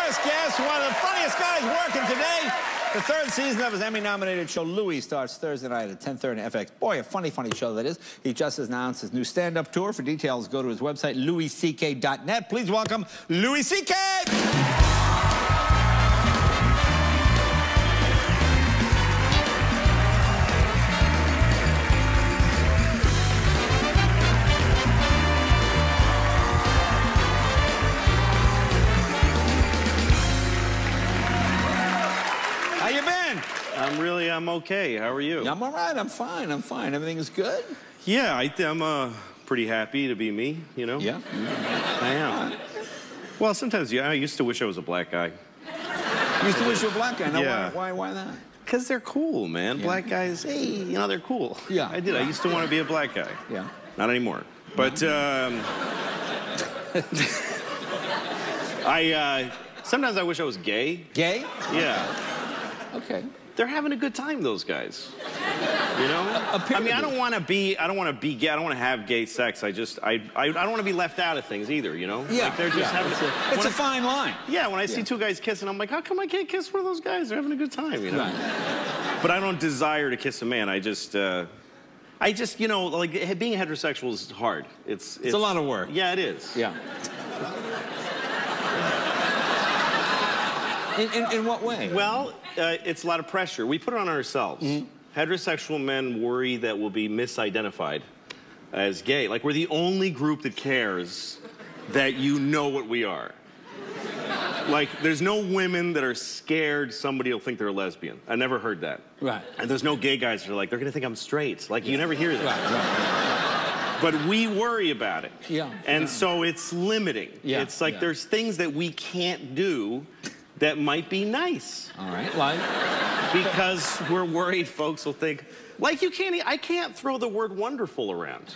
first guest, one of the funniest guys working today. The third season of his Emmy-nominated show, Louis, starts Thursday night at 10:30 on FX. Boy, a funny, funny show that is. He just announced his new stand-up tour. For details, go to his website, louisck.net. Please welcome Louis C.K. How you been? I'm okay. How are you? Yeah, I'm all right. I'm fine. I'm fine. Everything is good? Yeah, I'm pretty happy to be me, you know? Yeah? I am. Well, sometimes, yeah, I used to wish I was a black guy. You used to wish you were a black guy. Now, Yeah. why that? Because they're cool, man. Yeah. Black guys, hey, you know, they're cool. Yeah. I did. I used to want to be a black guy. Yeah. Not anymore. But, sometimes I wish I was gay. Gay? Yeah. Okay. They're having a good time, those guys. You know? I mean, I don't want to be gay. I don't want to have gay sex. I don't want to be left out of things either, you know? Yeah. Like they're just having it's a fine line. Yeah, when I see two guys kissing, I'm like, how come I can't kiss one of those guys? They're having a good time, you know? Right. But I don't desire to kiss a man. I just, you know, like, being heterosexual is hard. It's a lot of work. Yeah, it is. Yeah. In what way? Well, it's a lot of pressure. We put it on ourselves. Mm-hmm. Heterosexual men worry that we'll be misidentified as gay. Like, we're the only group that cares that you know what we are. Like, there's no women that are scared somebody will think they're a lesbian. I never heard that. Right. And there's no gay guys that are like, they're going to think I'm straight. Like, you never hear that. Right. But we worry about it. Yeah. And so it's limiting. Yeah. It's like there's things that we can't do that might be nice. All right, like? Because we're worried folks will think, like, I can't throw the word wonderful around.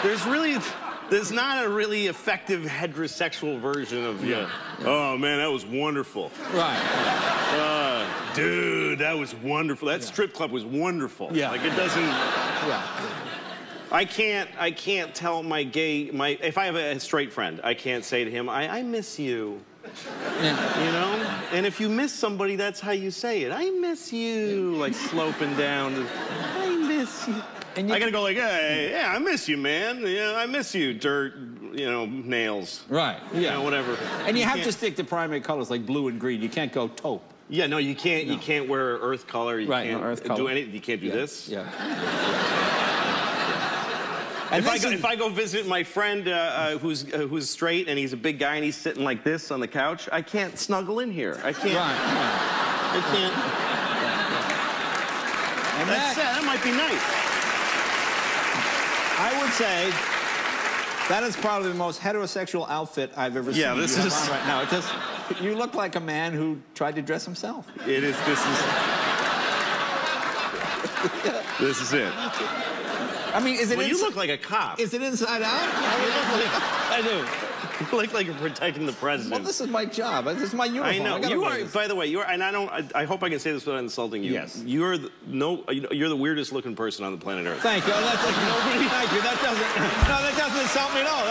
There's not a really effective heterosexual version of, oh man, that was wonderful. Right. Dude, that was wonderful. That strip club was wonderful. Yeah. Like, it doesn't, I can't tell if I have a straight friend, I can't say to him, I miss you. Yeah. You know? And if you miss somebody, that's how you say it. I miss you. Like, sloping down. I miss you. And I gotta go like, hey, yeah, I miss you, man. Yeah, I miss you, dirt, you know, nails. Right, yeah. You know, whatever. And you have to stick to primary colors like blue and green. You can't go taupe. Yeah, no, you can't. No. You can't wear earth color. You can't earth color. Do anything. You can't do this. Yeah. And if I go visit my friend who's straight and he's a big guy and he's sitting like this on the couch, I can't snuggle in here. I can't. Right. I can't. And that might be nice. I would say that is probably the most heterosexual outfit I've ever seen. Yeah, this is on right now. You look like a man who tried to dress himself. It is. This is it. I mean, is it? Well, you look like a cop. Is it inside out? I do. You look like you're protecting the president. Well, this is my job. This is my uniform. I know. You are. By the way, you are. And I hope I can say this without insulting you. Yes. You're the weirdest looking person on the planet Earth. Thank you. That's like nobody. Thank you. That doesn't insult me at all.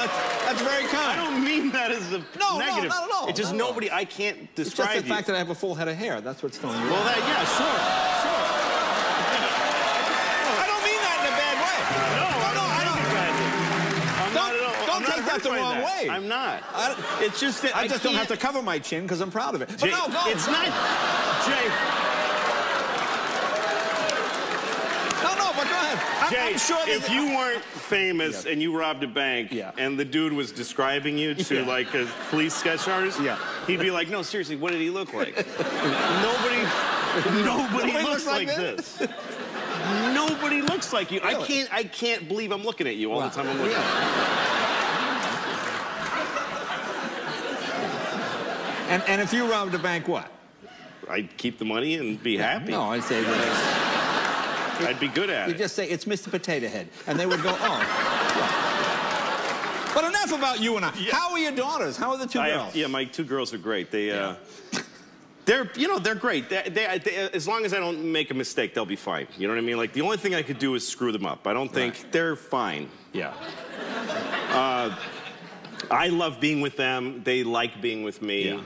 That's very kind. I don't mean that as a negative. No, not at all. It's just nobody. I can't describe it's just the fact that I have a full head of hair. That's what's throwing you. Well, sure. The wrong way. I'm not. It's just that I just don't have to cover my chin because I'm proud of it. But Jay, no, go. It's not, Jay. No, but go ahead. Jay, I'm sure if you weren't famous and you robbed a bank and the dude was describing you to like a police sketch artist, he'd be like, no, seriously, what did he look like? Nobody looks like this. Nobody looks like you. Really? I can't believe I'm looking at you all the time I'm looking at you. And if you robbed a bank, what? I'd keep the money and be happy. No, I'd say that. I'd be good at it. You just say, it's Mr. Potato Head. And they would go, oh. But enough about you and I. Yeah. How are your daughters? How are the two girls? My two girls are great. They're great. As long as I don't make a mistake, they'll be fine. You know what I mean? Like, the only thing I could do is screw them up. I don't think they're fine. Yeah. I love being with them. They like being with me. Yeah.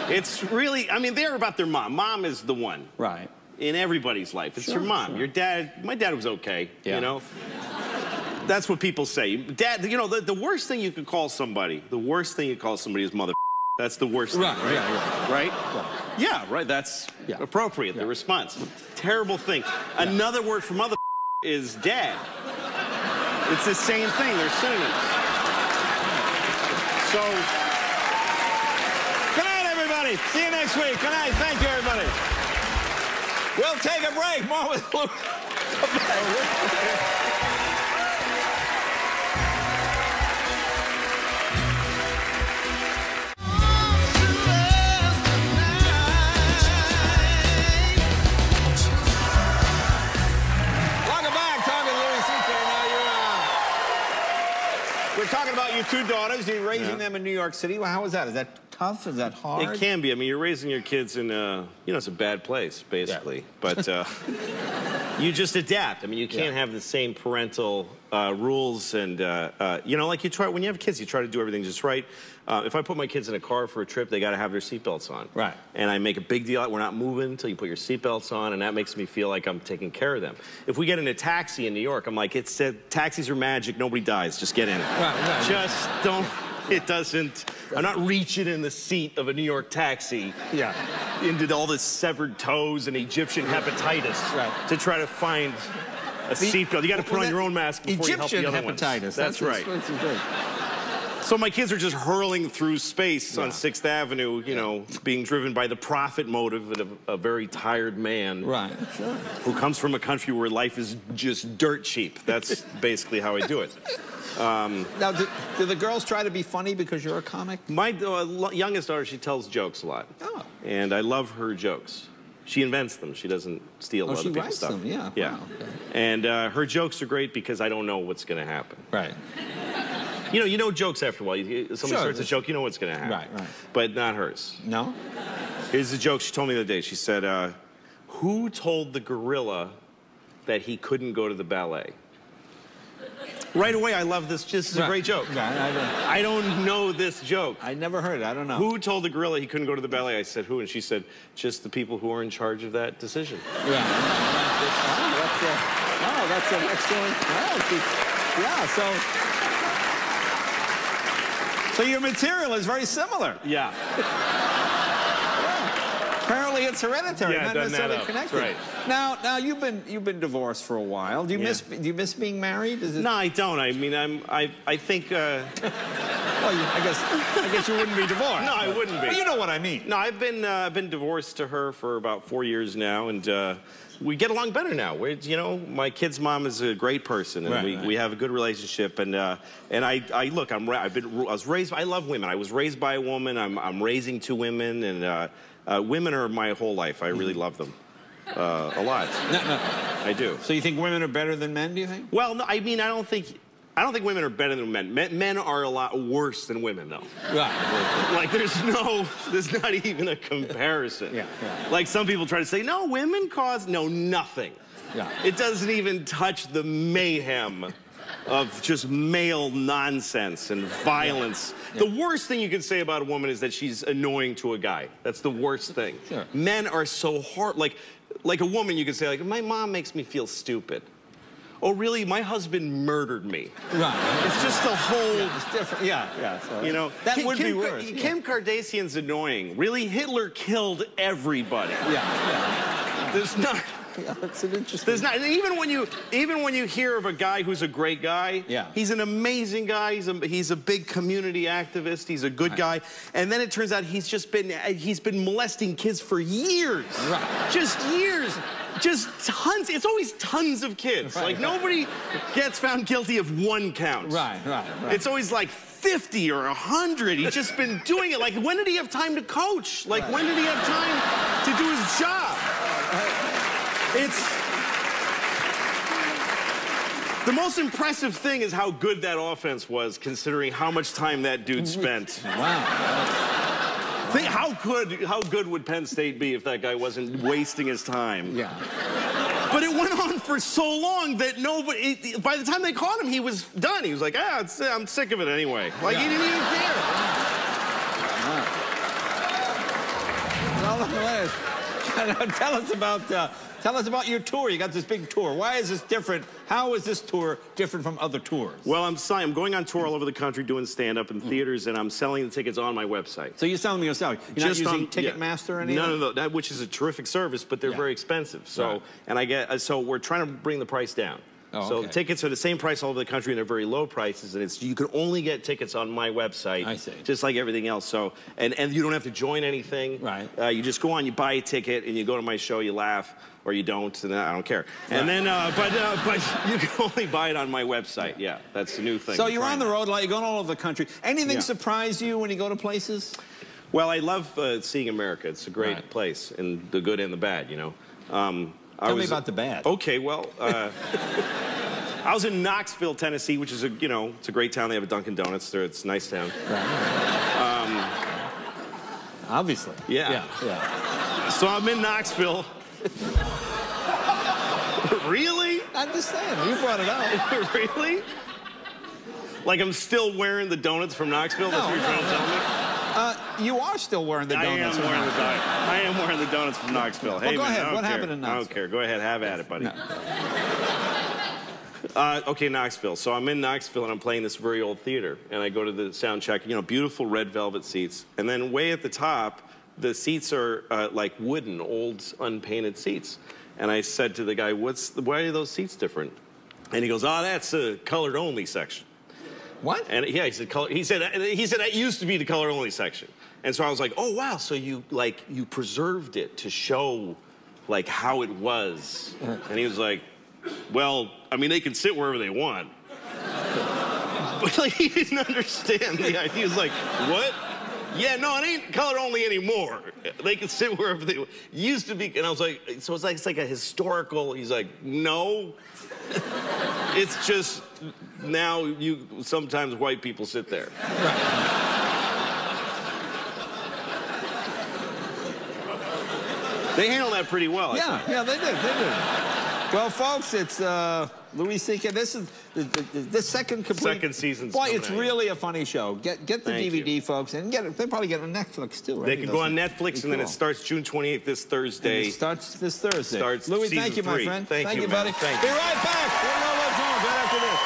It's really, I mean, they're about their mom. Mom is the one. Right. In everybody's life. It's your mom. Your dad, my dad was okay, you know? That's what people say. Dad, you know, the worst thing you could call somebody, is mother. That's the worst thing. Right? Yeah, right. That's appropriate, the response. Terrible thing. Another word for mother is dad. It's the same thing. They're synonyms. So, good night, everybody. See you next week. Good night. Thank you, everybody. We'll take a break. More with Lou. We're talking about your two daughters. You're raising them in New York City. Well, how is that? Is that tough? Is that hard? It can be. I mean, you're raising your kids in, you know, it's a bad place, basically. But you just adapt. I mean, you can't have the same parental rules and, you know, like you try, when you have kids, you try to do everything just right. If I put my kids in a car for a trip, they got to have their seatbelts on. Right. And I make a big deal out, we're not moving until you put your seatbelts on, and that makes me feel like I'm taking care of them. If we get in a taxi in New York, I'm like, taxis are magic, nobody dies, just get in. Right. Just don't, it doesn't, I'm not reaching in the seat of a New York taxi into all the severed toes and Egyptian hepatitis to try to find a seatbelt. You got to put on your own mask before you help the other ones. Egyptian hepatitis. That's right. So my kids are just hurling through space on 6th Avenue, you know, being driven by the profit motive of a very tired man. Right, who comes from a country where life is just dirt cheap. That's basically how I do it. Now, do the girls try to be funny because you're a comic? My youngest daughter, she tells jokes a lot. Oh. And I love her jokes. She invents them. She doesn't steal other people's stuff. Them, yeah. Yeah. Wow, okay. And her jokes are great because I don't know what's going to happen. Right. You know jokes after a while. Somebody starts a joke, you know what's going to happen. Right. But not hers. No? Here's the joke she told me the other day. She said, who told the gorilla that he couldn't go to the ballet? Right away, I love this. This is a great joke. I don't know this joke. I never heard it. I don't know. Who told the gorilla he couldn't go to the ballet? I said, who? And she said, just the people who are in charge of that decision. Yeah. That's an excellent... So your material is very similar. Yeah. Apparently it's hereditary, not necessarily connected. That's right. Now you've been divorced for a while. Do you miss being married? No, I don't. I mean, I think. Well, I guess you wouldn't be divorced. No, I wouldn't be. But you know what I mean. No, I've been divorced to her for about 4 years now, and we get along better now. You know, my kid's mom is a great person, and we have a good relationship. And I look, I was raised. I love women. I was raised by a woman. I'm raising 2 women, and women are my whole life. I really love them a lot. No. I do. So you think women are better than men? Do you think? Well, no. I mean, I don't think women are better than men. Men are a lot worse than women, though. Right. Like, there's not even a comparison. Yeah. Like, some people try to say, no, women cause... No, nothing. Yeah. It doesn't even touch the mayhem of just male nonsense and violence. The worst thing you can say about a woman is that she's annoying to a guy. That's the worst thing. Sure. Men are so hard. Like a woman, you can say, like, my mom makes me feel stupid. Oh, really? My husband murdered me. Right. It's just a whole... Yeah, it's different. Yeah. So you know, that would be worse. Kim Kardashian's annoying. Really? Hitler killed everybody. Yeah. There's not... Yeah, that's an interesting... There's not... Even when you hear of a guy who's a great guy, he's an amazing guy. He's a big community activist. He's a good guy. And then it turns out he's been molesting kids for years. Right. Just years. Just tons. It's always tons of kids. Like, nobody gets found guilty of 1 count. Right. It's always like 50 or 100. He's just been doing it. Like, when did he have time to coach? Like, when did he have time to do his job? The most impressive thing is how good that offense was, considering how much time that dude spent. Wow. Think how good would Penn State be if that guy wasn't wasting his time? Yeah. But it went on for so long that nobody, by the time they caught him, he was done. He was like, I'm sick of it anyway. Like, he didn't even care. Tell us about your tour. You got this big tour. Why is this different? How is this tour different from other tours? Well, I'm going on tour all over the country doing stand-up in theaters, and I'm selling the tickets on my website. So you're selling them yourself? You're just not using Ticketmaster or anything? No, which is a terrific service, but they're very expensive. So, so we're trying to bring the price down. Oh, so the tickets are the same price all over the country, and they're very low prices, and you can only get tickets on my website. I see. Just like everything else. So, and you don't have to join anything. Right. You just go on, you buy a ticket, and you go to my show, you laugh, or you don't, and I don't care. Right. And then, but you can only buy it on my website. Yeah, that's the new thing. So you're on the road, like you're going all over the country. Anything surprise you when you go to places? Well, I love seeing America. It's a great place, and the good and the bad, you know. Tell me about the bad. Okay, well, I was in Knoxville, Tennessee, which is it's a great town. They have a Dunkin' Donuts there. It's a nice town. Right. Obviously. Yeah. So I'm in Knoxville. Really? I'm just saying. You brought it out. Really? Like I'm still wearing the donuts from Knoxville? That's what you're trying to tell me? You are still wearing the donuts. I am wearing the donuts from Knoxville. Well, hey, go man, ahead. What happened in Knoxville? I don't care. Go ahead. Have at it, buddy. No. Okay, Knoxville. So I'm in Knoxville, and I'm playing this very old theater. And I go to the sound check, beautiful red velvet seats. And then way at the top, the seats are like wooden, old, unpainted seats. And I said to the guy, why are those seats different? And he goes, that's a colored-only section. What? And yeah, he said, he said that used to be the color-only section. And so I was like, oh, wow, so you preserved it to show, like, how it was. And he was like, well, I mean, they can sit wherever they want. But, like, he didn't understand the idea. He was like, what? Yeah, no, it ain't color-only anymore. They can sit wherever they want. Used to be, and I was like, so it's like a historical, he's like, no. It's just, now sometimes white people sit there. They handle that pretty well. Yeah, they did. Well, folks, it's Louis C.K. This is the second season's boy, it's really a funny show. Get the DVD, folks, and get it. They probably get it on Netflix too, right? They can go on Netflix, and then it starts June 28th this Thursday. It starts this Thursday. Starts Louis, thank you, my friend. Thank you, buddy. Thank Be you. right back. We'll know what's wrong right after this.